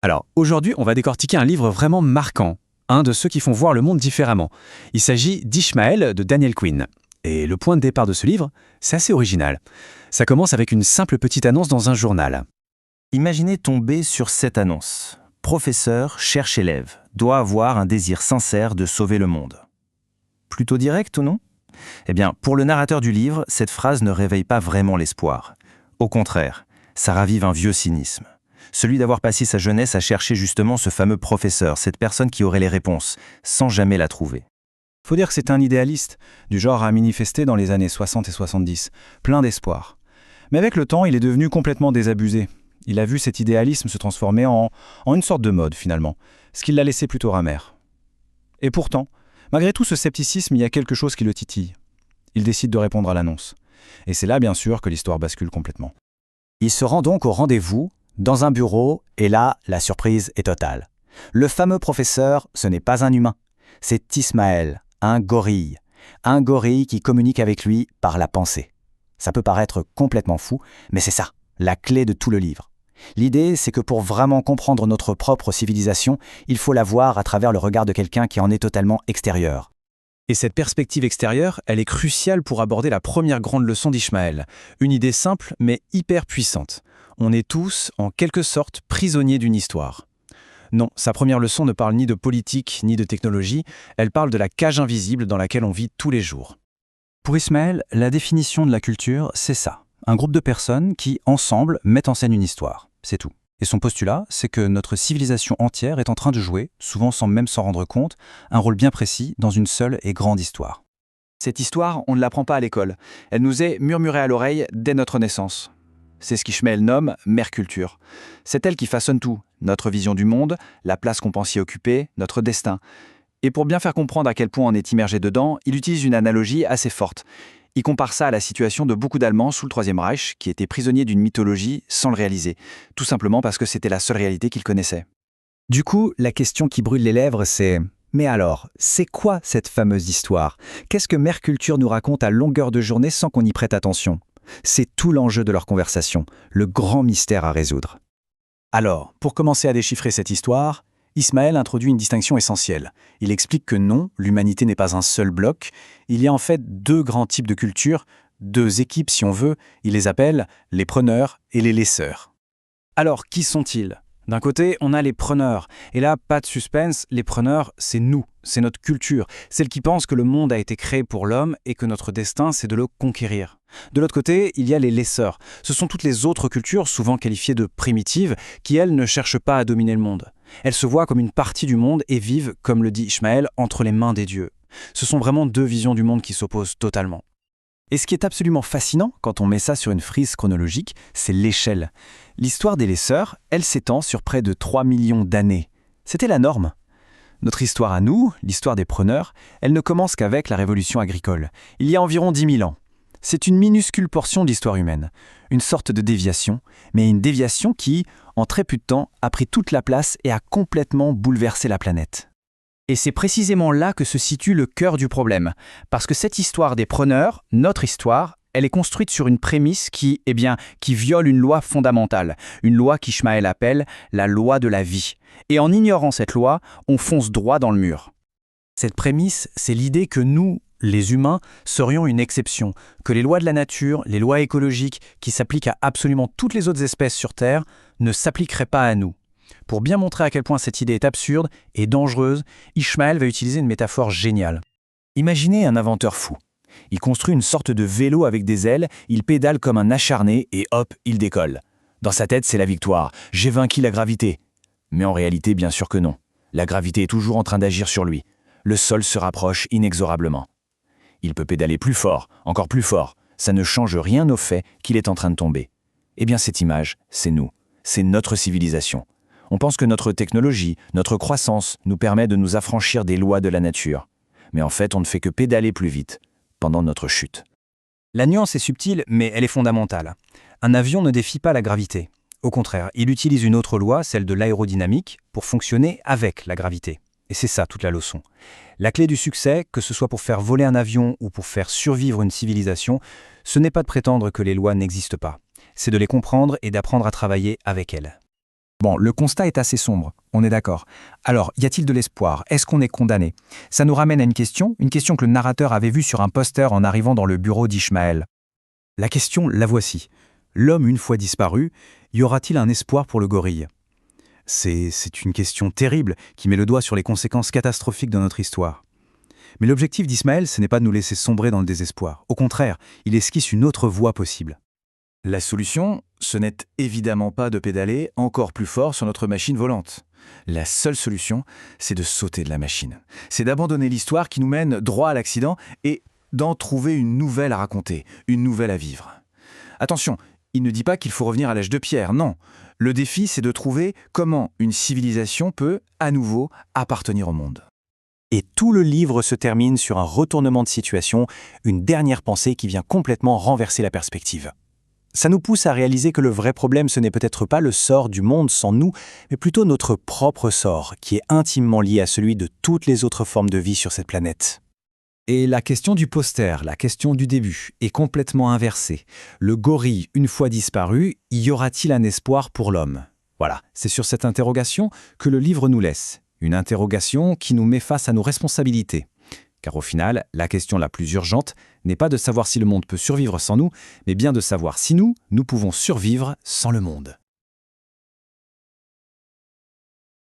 Alors, aujourd'hui, on va décortiquer un livre vraiment marquant, un de ceux qui font voir le monde différemment. Il s'agit d'Ishmael de Daniel Quinn. Et le point de départ de ce livre, c'est assez original. Ça commence avec une simple petite annonce dans un journal. Imaginez tomber sur cette annonce. Professeur cherche élève, doit avoir un désir sincère de sauver le monde. Plutôt direct ou non ? Eh bien, pour le narrateur du livre, cette phrase ne réveille pas vraiment l'espoir. Au contraire, ça ravive un vieux cynisme. Celui d'avoir passé sa jeunesse à chercher justement ce fameux professeur, cette personne qui aurait les réponses, sans jamais la trouver. Faut dire que c'est un idéaliste, du genre à manifester dans les années 60 et 70, plein d'espoir. Mais avec le temps, il est devenu complètement désabusé. Il a vu cet idéalisme se transformer en une sorte de mode, finalement, ce qui l'a laissé plutôt amer. Et pourtant, malgré tout ce scepticisme, il y a quelque chose qui le titille. Il décide de répondre à l'annonce. Et c'est là, bien sûr, que l'histoire bascule complètement. Il se rend donc au rendez-vous, dans un bureau, et là, la surprise est totale. Le fameux professeur, ce n'est pas un humain, c'est Ishmael, un gorille qui communique avec lui par la pensée. Ça peut paraître complètement fou, mais c'est ça, la clé de tout le livre. L'idée, c'est que pour vraiment comprendre notre propre civilisation, il faut la voir à travers le regard de quelqu'un qui en est totalement extérieur. Et cette perspective extérieure, elle est cruciale pour aborder la première grande leçon d'Ishmael. Une idée simple, mais hyper puissante. On est tous, en quelque sorte, prisonniers d'une histoire. Non, sa première leçon ne parle ni de politique, ni de technologie, elle parle de la cage invisible dans laquelle on vit tous les jours. Pour Ishmael, la définition de la culture, c'est ça. Un groupe de personnes qui, ensemble, mettent en scène une histoire. C'est tout. Et son postulat, c'est que notre civilisation entière est en train de jouer, souvent sans même s'en rendre compte, un rôle bien précis dans une seule et grande histoire. Cette histoire, on ne l'apprend pas à l'école. Elle nous est murmurée à l'oreille dès notre naissance. C'est ce qu'Ishmael nomme « mère culture ». C'est elle qui façonne tout, notre vision du monde, la place qu'on pense y occuper, notre destin. Et pour bien faire comprendre à quel point on est immergé dedans, il utilise une analogie assez forte. Il compare ça à la situation de beaucoup d'Allemands sous le Troisième Reich qui étaient prisonniers d'une mythologie sans le réaliser, tout simplement parce que c'était la seule réalité qu'ils connaissaient. Du coup, la question qui brûle les lèvres, c'est « Mais alors, c'est quoi cette fameuse histoire ? Qu'est-ce que Mère Culture nous raconte à longueur de journée sans qu'on y prête attention ?» C'est tout l'enjeu de leur conversation, le grand mystère à résoudre. Alors, pour commencer à déchiffrer cette histoire, Ishmael introduit une distinction essentielle. Il explique que non, l'humanité n'est pas un seul bloc. Il y a en fait deux grands types de cultures, deux équipes si on veut. Il les appelle les preneurs et les laisseurs. Alors, qui sont-ils ? D'un côté, on a les preneurs. Et là, pas de suspense, les preneurs, c'est nous, c'est notre culture. Celle qui pense que le monde a été créé pour l'homme et que notre destin, c'est de le conquérir. De l'autre côté, il y a les laisseurs. Ce sont toutes les autres cultures, souvent qualifiées de primitives, qui, elles, ne cherchent pas à dominer le monde. Elles se voient comme une partie du monde et vivent, comme le dit Ishmael, entre les mains des dieux. Ce sont vraiment deux visions du monde qui s'opposent totalement. Et ce qui est absolument fascinant, quand on met ça sur une frise chronologique, c'est l'échelle. L'histoire des laisseurs, elle s'étend sur près de 3 millions d'années. C'était la norme. Notre histoire à nous, l'histoire des preneurs, elle ne commence qu'avec la révolution agricole, il y a environ 10 000 ans. C'est une minuscule portion de l'histoire humaine, une sorte de déviation, mais une déviation qui, en très peu de temps, a pris toute la place et a complètement bouleversé la planète. Et c'est précisément là que se situe le cœur du problème, parce que cette histoire des preneurs, notre histoire, elle est construite sur une prémisse qui viole une loi fondamentale, une loi qu'Ishmael appelle la loi de la vie. Et en ignorant cette loi, on fonce droit dans le mur. Cette prémisse, c'est l'idée que nous, les humains, serions une exception, que les lois de la nature, les lois écologiques qui s'appliquent à absolument toutes les autres espèces sur Terre, ne s'appliqueraient pas à nous. Pour bien montrer à quel point cette idée est absurde et dangereuse, Ishmael va utiliser une métaphore géniale. Imaginez un inventeur fou. Il construit une sorte de vélo avec des ailes, il pédale comme un acharné et hop, il décolle. Dans sa tête, c'est la victoire. J'ai vaincu la gravité. Mais en réalité, bien sûr que non. La gravité est toujours en train d'agir sur lui. Le sol se rapproche inexorablement. Il peut pédaler plus fort, encore plus fort. Ça ne change rien au fait qu'il est en train de tomber. Eh bien, cette image, c'est nous. C'est notre civilisation. On pense que notre technologie, notre croissance, nous permet de nous affranchir des lois de la nature. Mais en fait, on ne fait que pédaler plus vite, pendant notre chute. La nuance est subtile, mais elle est fondamentale. Un avion ne défie pas la gravité. Au contraire, il utilise une autre loi, celle de l'aérodynamique, pour fonctionner avec la gravité. Et c'est ça toute la leçon. La clé du succès, que ce soit pour faire voler un avion ou pour faire survivre une civilisation, ce n'est pas de prétendre que les lois n'existent pas. C'est de les comprendre et d'apprendre à travailler avec elles. Bon, le constat est assez sombre, on est d'accord. Alors, y a-t-il de l'espoir? Est-ce qu'on est condamné? Ça nous ramène à une question que le narrateur avait vue sur un poster en arrivant dans le bureau d'Ishmaël. La question, la voici. L'homme une fois disparu, y aura-t-il un espoir pour le gorille? C'est une question terrible qui met le doigt sur les conséquences catastrophiques de notre histoire. Mais l'objectif d'Ismaël, ce n'est pas de nous laisser sombrer dans le désespoir. Au contraire, il esquisse une autre voie possible. La solution, ce n'est évidemment pas de pédaler encore plus fort sur notre machine volante. La seule solution, c'est de sauter de la machine. C'est d'abandonner l'histoire qui nous mène droit à l'accident et d'en trouver une nouvelle à raconter, une nouvelle à vivre. Attention, il ne dit pas qu'il faut revenir à l'âge de pierre, non. Le défi, c'est de trouver comment une civilisation peut, à nouveau, appartenir au monde. Et tout le livre se termine sur un retournement de situation, une dernière pensée qui vient complètement renverser la perspective. Ça nous pousse à réaliser que le vrai problème, ce n'est peut-être pas le sort du monde sans nous, mais plutôt notre propre sort, qui est intimement lié à celui de toutes les autres formes de vie sur cette planète. Et la question du poster, la question du début, est complètement inversée. Le gorille, une fois disparu, y aura-t-il un espoir pour l'homme? Voilà, c'est sur cette interrogation que le livre nous laisse. Une interrogation qui nous met face à nos responsabilités. Car au final, la question la plus urgente n'est pas de savoir si le monde peut survivre sans nous, mais bien de savoir si nous pouvons survivre sans le monde.